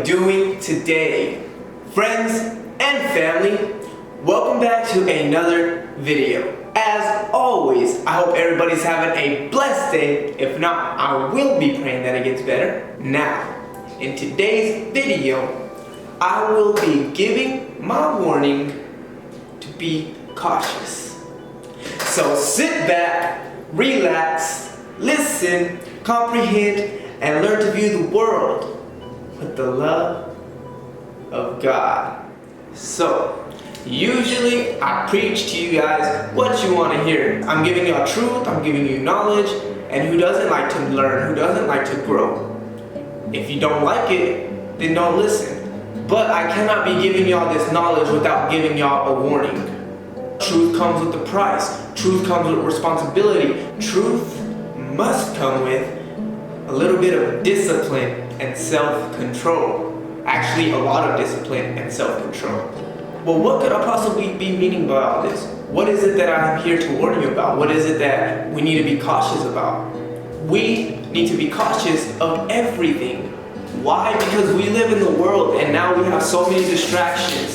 doing today? Friends and family, welcome back to another video. As always, I hope everybody's having a blessed day. If not, I will be praying that it gets better. Now, in today's video, I will be giving my warning to be cautious. So sit back, relax, listen, comprehend, and learn to view the world with the love of God. So, usually I preach to you guys what you want to hear. I'm giving y'all truth, I'm giving you knowledge, and who doesn't like to learn, who doesn't like to grow? If you don't like it, then don't listen. But I cannot be giving y'all this knowledge without giving y'all a warning. Truth comes with the price. Truth comes with responsibility. Truth must come with a little bit of discipline and self-control. Actually, a lot of discipline and self-control. Well, what could I possibly be meaning by all this? What is it that I'm here to warn you about? What is it that we need to be cautious about? We need to be cautious of everything. Why? Because we live in the world and now we have so many distractions,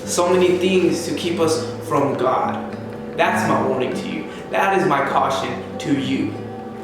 so many things to keep us from God. That's my warning to you. That is my caution to you.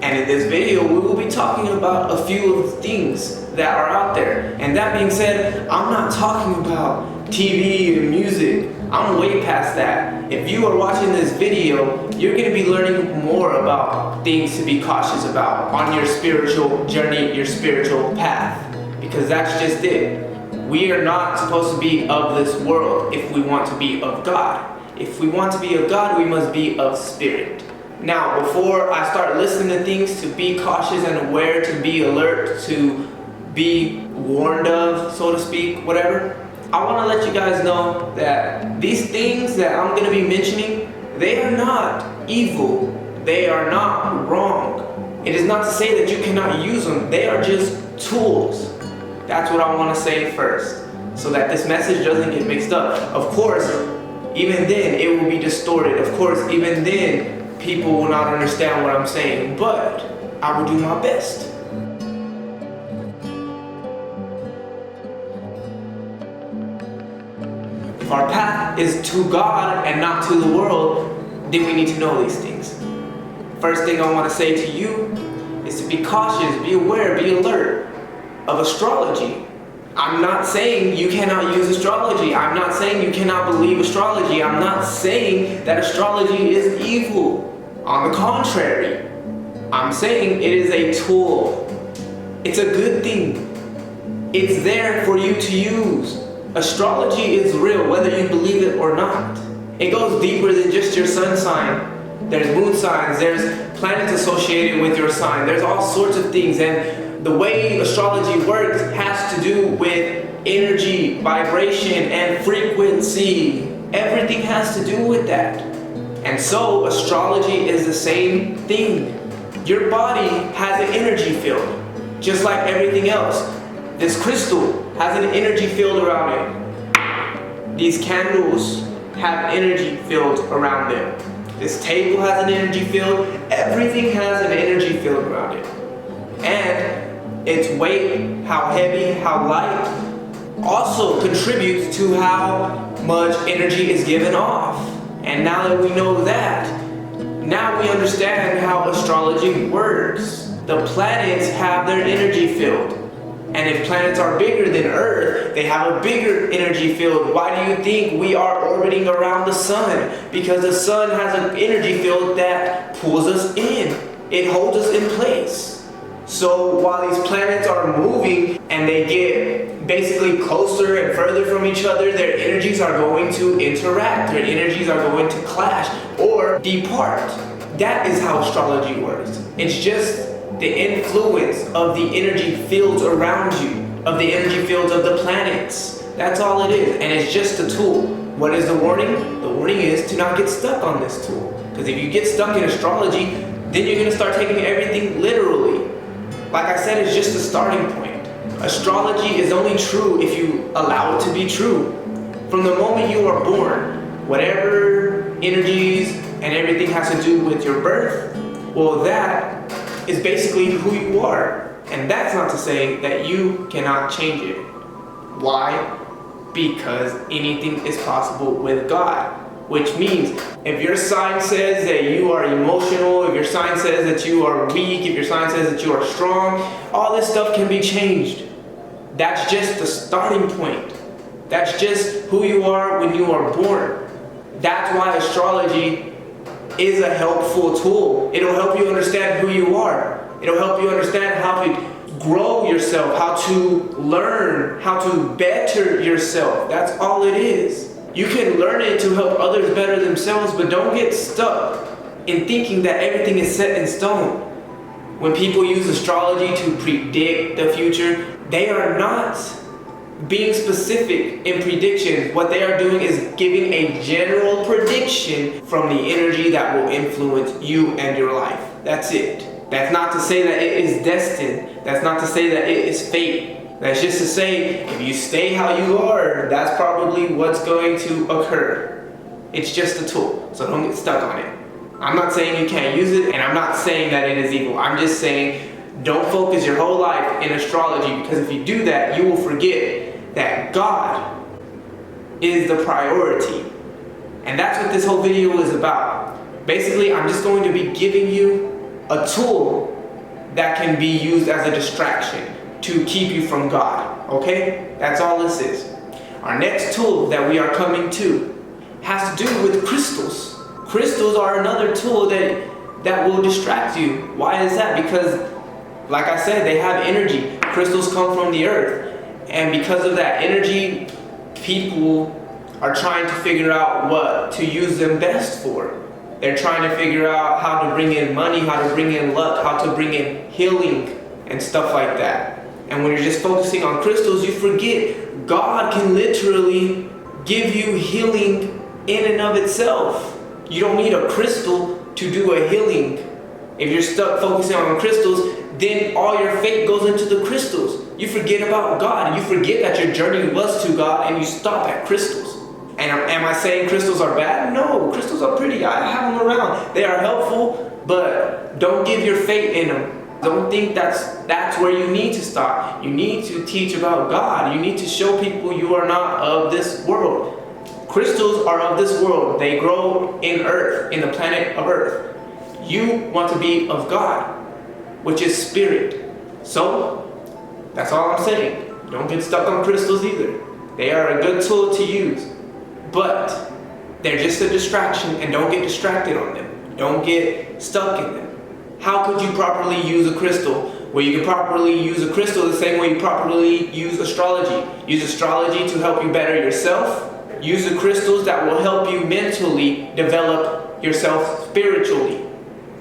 And in this video, we will be talking about a few of the things that are out there. And that being said, I'm not talking about TV and music. I'm way past that. If you are watching this video, you're going to be learning more about things to be cautious about on your spiritual journey, your spiritual path. Because that's just it. We are not supposed to be of this world if we want to be of God. If we want to be of God, we must be of spirit. Now, before I start listening to things to be cautious and aware, to be alert, to be warned of, so to speak, whatever, I want to let you guys know that these things that I'm going to be mentioning, they are not evil. They are not wrong. It is not to say that you cannot use them. They are just tools. That's what I want to say first, so that this message doesn't get mixed up. Of course, even then, it will be distorted. Of course, even then, people will not understand what I'm saying, but I will do my best. If our path is to God and not to the world, then we need to know these things. First thing I want to say to you is to be cautious, be aware, be alert of astrology. I'm not saying you cannot use astrology. I'm not saying you cannot believe astrology. I'm not saying that astrology is evil. On the contrary, I'm saying it is a tool. It's a good thing. It's there for you to use. Astrology is real, whether you believe it or not. It goes deeper than just your sun sign. There's moon signs, there's planets associated with your sign. There's all sorts of things, and the way astrology works has to do with energy, vibration, and frequency. Everything has to do with that. And so astrology is the same thing. Your body has an energy field, just like everything else. This crystal has an energy field around it. These candles have energy field around them. This table has an energy field. Everything has an energy field around it. And its weight, how heavy, how light, also contributes to how much energy is given off. And now that we know that, now we understand how astrology works. The planets have their energy field. And if planets are bigger than Earth, they have a bigger energy field. Why do you think we are orbiting around the sun? Because the sun has an energy field that pulls us in. It holds us in place. So while these planets are moving and they get basically closer and further from each other, their energies are going to interact. Their energies are going to clash or depart. That is how astrology works. It's just the influence of the energy fields around you, of the energy fields of the planets. That's all it is, and it's just a tool. What is the warning? The warning is to not get stuck on this tool. Because if you get stuck in astrology, then you're going to start taking everything literally. Like I said, it's just a starting point. Astrology is only true if you allow it to be true. From the moment you are born, whatever energies and everything has to do with your birth, well, that is basically who you are. And that's not to say that you cannot change it. Why? Because anything is possible with God. Which means if your sign says that you are emotional, if your sign says that you are weak, if your sign says that you are strong, all this stuff can be changed. That's just the starting point. That's just who you are when you are born. That's why astrology is a helpful tool. It'll help you understand who you are. It'll help you understand how to grow yourself, how to learn, how to better yourself. That's all it is. You can learn it to help others better themselves, but don't get stuck in thinking that everything is set in stone. When people use astrology to predict the future, they are not being specific in predictions. What they are doing is giving a general prediction from the energy that will influence you and your life. That's it. That's not to say that it is destined. That's not to say that it is fate. That's just to say, if you stay how you are, that's probably what's going to occur. It's just a tool, so don't get stuck on it. I'm not saying you can't use it, and I'm not saying that it is evil. I'm just saying, don't focus your whole life in astrology, because if you do that, you will forget that God is the priority. And that's what this whole video is about. Basically, I'm just going to be giving you a tool that can be used as a distraction to keep you from God, okay? That's all this is. Our next tool that we are coming to has to do with crystals. Crystals are another tool that will distract you. Why is that? Because, like I said, they have energy. Crystals come from the earth. And because of that energy, people are trying to figure out what to use them best for. They're trying to figure out how to bring in money, how to bring in luck, how to bring in healing and stuff like that. And when you're just focusing on crystals, you forget God can literally give you healing in and of itself. You don't need a crystal to do a healing. If you're stuck focusing on crystals, then all your faith goes into the crystals. You forget about God. You forget that your journey was to God, and you stop at crystals. And am I saying crystals are bad? No, crystals are pretty. I have them around. They are helpful, but don't give your faith in them. Don't think that's where you need to stop. You need to teach about God. You need to show people you are not of this world. Crystals are of this world. They grow in Earth, in the planet of Earth. You want to be of God, which is spirit. So, that's all I'm saying. Don't get stuck on crystals either. They are a good tool to use, but they're just a distraction, and don't get distracted on them. Don't get stuck in them. How could you properly use a crystal? Well, you can properly use a crystal the same way you properly use astrology. Use astrology to help you better yourself. Use the crystals that will help you mentally develop yourself spiritually,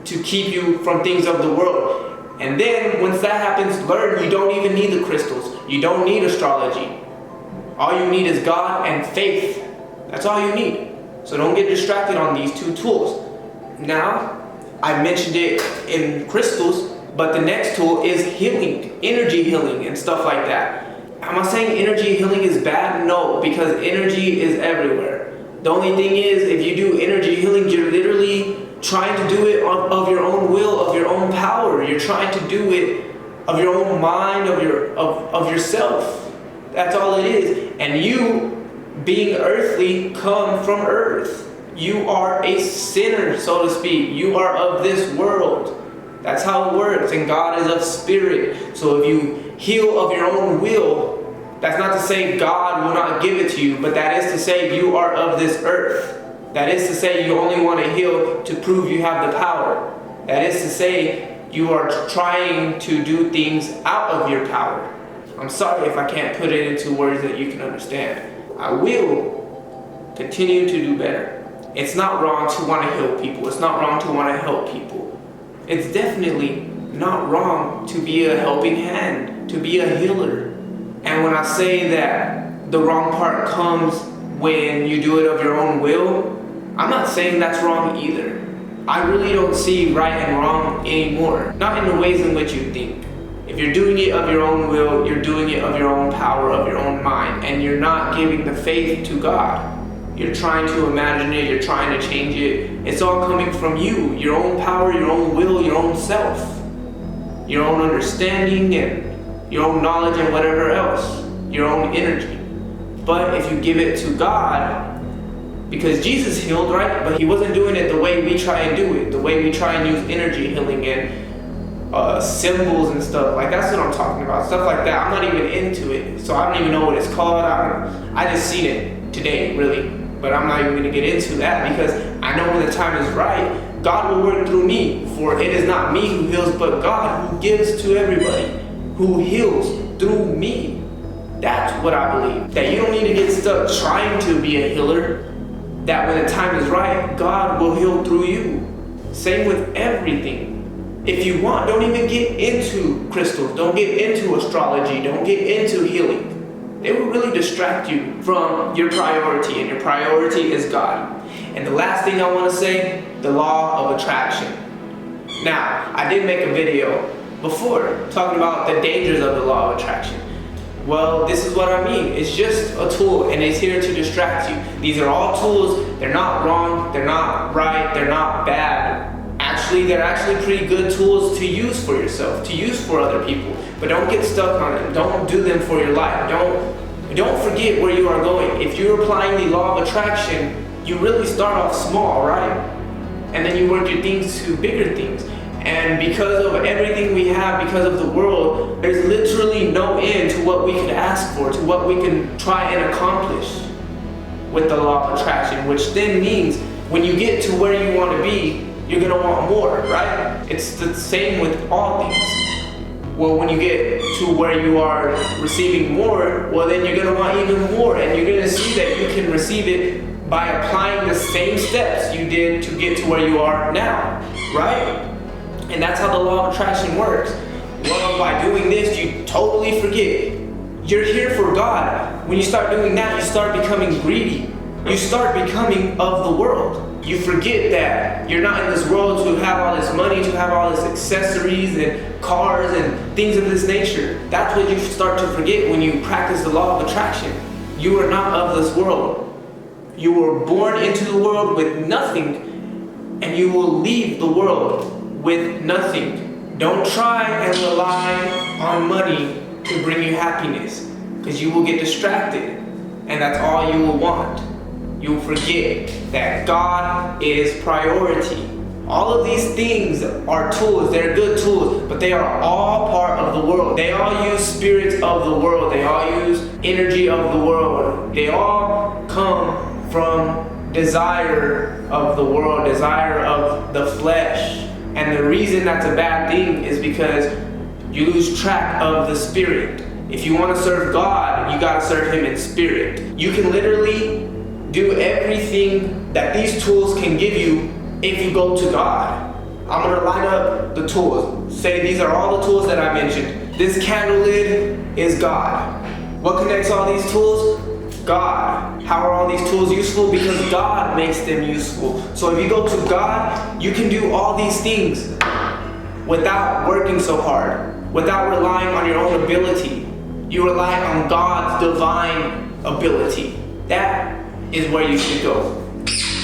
to keep you from things of the world. And then, once that happens, learn you don't even need the crystals. You don't need astrology. All you need is God and faith. That's all you need. So don't get distracted on these two tools. Now, I mentioned it in crystals, but the next tool is healing, energy healing and stuff like that. Am I saying energy healing is bad? No, because energy is everywhere. The only thing is, if you do energy healing, you're literally trying to do it of your own will, of your own power. You're trying to do it of your own mind, of yourself. That's all it is. And you, being earthly, come from earth. You are a sinner, so to speak. You are of this world. That's how it works. And God is of spirit. So if you heal of your own will, that's not to say God will not give it to you, but that is to say you are of this earth. That is to say you only want to heal to prove you have the power. That is to say you are trying to do things out of your power. I'm sorry if I can't put it into words that you can understand. I will continue to do better. It's not wrong to want to heal people. It's not wrong to want to help people. It's definitely not wrong to be a helping hand, to be a healer. And when I say that the wrong part comes when you do it of your own will, I'm not saying that's wrong either. I really don't see right and wrong anymore. Not in the ways in which you think. If you're doing it of your own will, you're doing it of your own power, of your own mind, and you're not giving the faith to God. You're trying to imagine it, you're trying to change it. It's all coming from you, your own power, your own will, your own self, your own understanding and your own knowledge and whatever else, your own energy. But if you give it to God, because Jesus healed, right? But he wasn't doing it the way we try and do it, the way we try and use energy healing and symbols and stuff. Like, that's what I'm talking about, stuff like that. I'm not even into it, so I don't even know what it's called. I just seen it today, really. But I'm not even going to get into that, because I know when the time is right, God will work through me. For it is not me who heals, but God who gives to everybody, who heals through me. That's what I believe. That you don't need to get stuck trying to be a healer. That when the time is right, God will heal through you. Same with everything. If you want, don't even get into crystals. Don't get into astrology. Don't get into healing. They will really distract you from your priority, and your priority is God. And the last thing I want to say, the law of attraction. Now, I did make a video before talking about the dangers of the law of attraction. Well, this is what I mean. It's just a tool, and it's here to distract you. These are all tools. They're not wrong, they're not right, they're not bad. Actually, they're actually pretty good tools to use for yourself, to use for other people. But don't get stuck on them. Don't do them for your life. Don't forget where you are going. If you're applying the law of attraction, you really start off small, right? And then you work your things to bigger things. And because of everything we have, because of the world, there's literally no end to what we can ask for, to what we can try and accomplish with the law of attraction, which then means when you get to where you want to be, you're going to want more, right? It's the same with all things. Well, when you get to where you are receiving more, well, then you're going to want even more, and you're going to see that you can receive it by applying the same steps you did to get to where you are now, right? And that's how the law of attraction works. Well, by doing this, you totally forget. You're here for God. When you start doing that, you start becoming greedy. You start becoming of the world. You forget that you're not in this world to have all this money, to have all this accessories and cars and things of this nature. That's what you start to forget when you practice the law of attraction. You are not of this world. You were born into the world with nothing, and you will leave the world with nothing. Don't try and rely on money to bring you happiness, because you will get distracted, and that's all you will want. You will forget that God is priority. All of these things are tools. They're good tools, but they are all part of the world. They all use spirits of the world. They all use energy of the world. They all come from desire of the world, desire of the flesh. And the reason that's a bad thing is because you lose track of the spirit. If you want to serve God, you got to serve Him in spirit. You can literally do everything that these tools can give you if you go to God. I'm going to line up the tools. Say these are all the tools that I mentioned. This candle lid is God. What connects all these tools? God. How are all these tools useful? Because God makes them useful. So if you go to God, you can do all these things without working so hard, without relying on your own ability. You rely on God's divine ability. That is where you should go.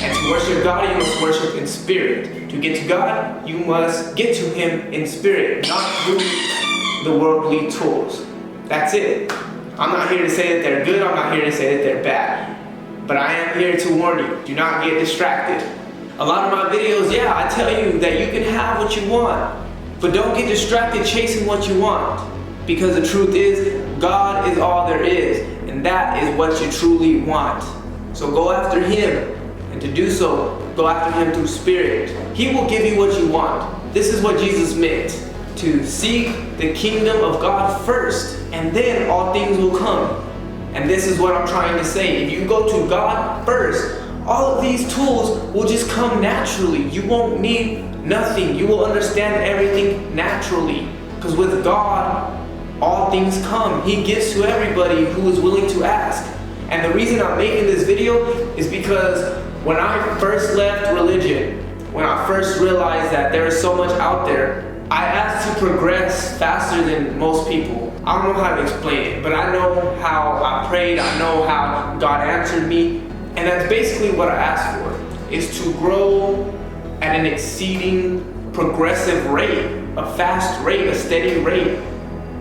And to worship God, you must worship in spirit. To get to God, you must get to Him in spirit, not through the worldly tools. That's it. I'm not here to say that they're good. I'm not here to say that they're bad. But I am here to warn you. Do not get distracted. A lot of my videos, yeah, I tell you that you can have what you want. But don't get distracted chasing what you want. Because the truth is, God is all there is. And that is what you truly want. So go after Him. And to do so, go after Him through spirit. He will give you what you want. This is what Jesus meant. To seek the kingdom of God first, and then all things will come. And this is what I'm trying to say. If you go to God first, all of these tools will just come naturally. You won't need nothing. You will understand everything naturally. Because with God, all things come. He gives to everybody who is willing to ask. And the reason I'm making this video is because when I first left religion, when I first realized that there is so much out there, I asked to progress faster than most people. I don't know how to explain it, but I know how I prayed, I know how God answered me, and that's basically what I asked for, is to grow at an exceeding progressive rate, a fast rate, a steady rate,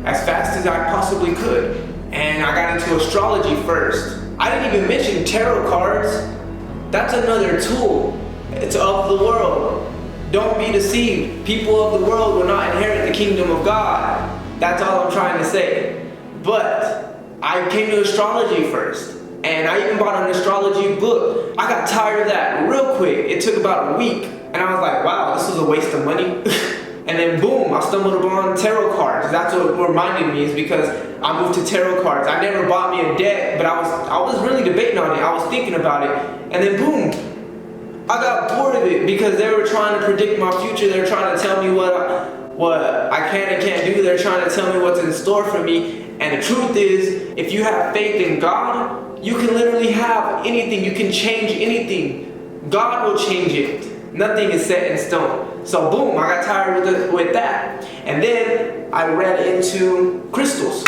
as fast as I possibly could. And I got into astrology first. I didn't even mention tarot cards. That's another tool. It's of the world. Don't be deceived. People of the world will not inherit the kingdom of God. That's all I'm trying to say. But I came to astrology first. And I even bought an astrology book. I got tired of that real quick. It took about a week. And I was like, wow, this was a waste of money. And then boom, I stumbled upon tarot cards. That's what reminded me, is because I moved to tarot cards. I never bought me a deck, but I was really debating on it. I was thinking about it. And then boom, I got bored of it because they were trying to predict my future. They were trying to tell me what I can and can't do. They're trying to tell me what's in store for me. And the truth is, if you have faith in God, you can literally have anything. You can change anything. God will change it. Nothing is set in stone. So boom, I got tired with that. And then I read into crystals.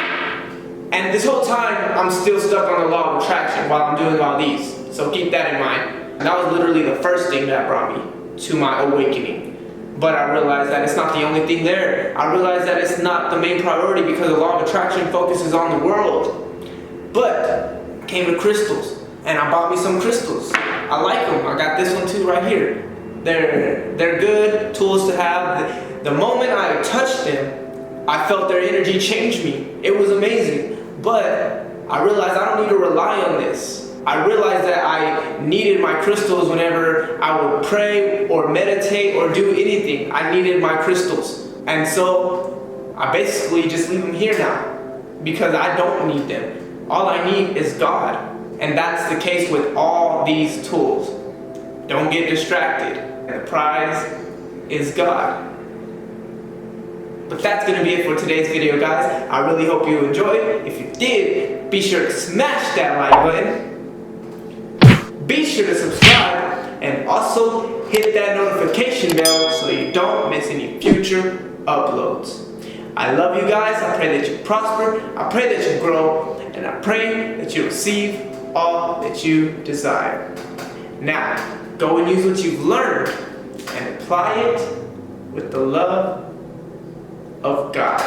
And this whole time, I'm still stuck on the law of attraction while I'm doing all these. So keep that in mind. And that was literally the first thing that brought me to my awakening. But I realized that it's not the only thing there. I realized that it's not the main priority because the law of attraction focuses on the world. But I came to crystals. And I bought me some crystals. I like them. I got this one too right here. They're good tools to have. The moment I touched them, I felt their energy change me. It was amazing. But I realized I don't need to rely on this. I realized that I needed my crystals whenever I would pray or meditate or do anything. I needed my crystals. And so I basically just leave them here now because I don't need them. All I need is God. And that's the case with all these tools. Don't get distracted. And the prize is God. But that's going to be it for today's video, guys. I really hope you enjoyed. If you did, be sure to smash that like button. Be sure to subscribe and also hit that notification bell so you don't miss any future uploads. I love you guys. I pray that you prosper. I pray that you grow. And I pray that you receive all that you desire. Now, go and use what you've learned and apply it with the love of God.